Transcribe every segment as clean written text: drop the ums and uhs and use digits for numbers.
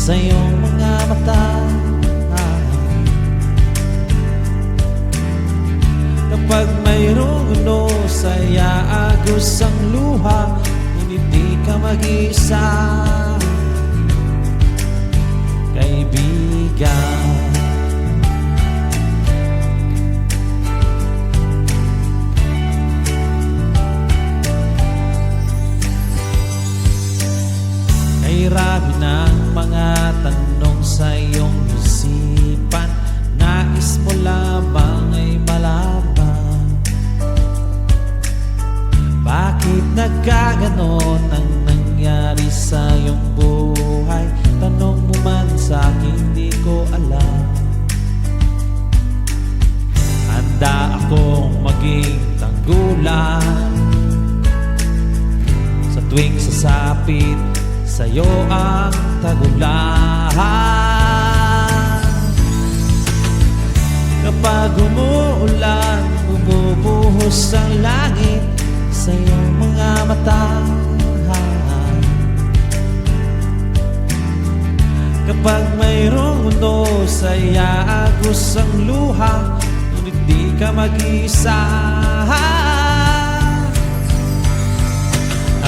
sa iyong mga mata. Kapag mayroong unos ay aagos ang luha, ngunit di ka mag-iisa, kaibigan. Marami ng mga tanong sa iyong isipan, nais mo lamang ay malaman. Bakit nagkaganon ang nangyari sa iyong buhay? Tanong mo man sa akin, di ko alam. Handa akong maging tanggulan sa tuwing sasapit sa'yo ang tagulan. Kapag umuulan, bumubuhos ang langit sa iyong mga mata. Kapag mayroong unos ay aagos ang luha, ngunit di ka mag-isa.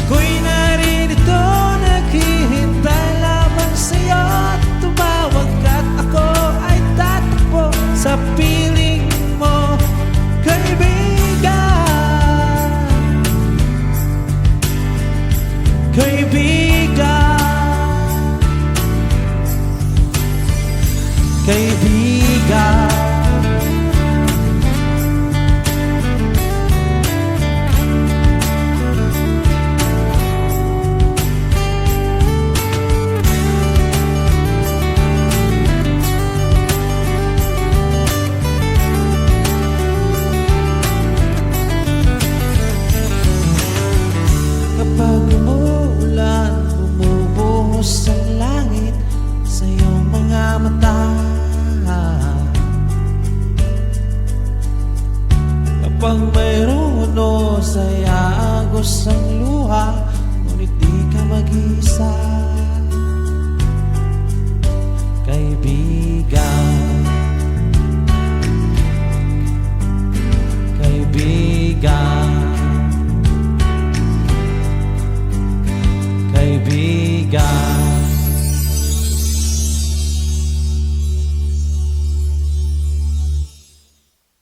Ako'y naririto, naghihintay lamang sa'yo. Tumawag ka't ako ay tatakbo sa piling mo, kaibigan. Kaibigan, kaibigan. Kapag umuulan, bumubuhos ang langit sa iyong mga mata. Kapag mayroong unos ay aagos ang luha, ngunit di ka mag-isa.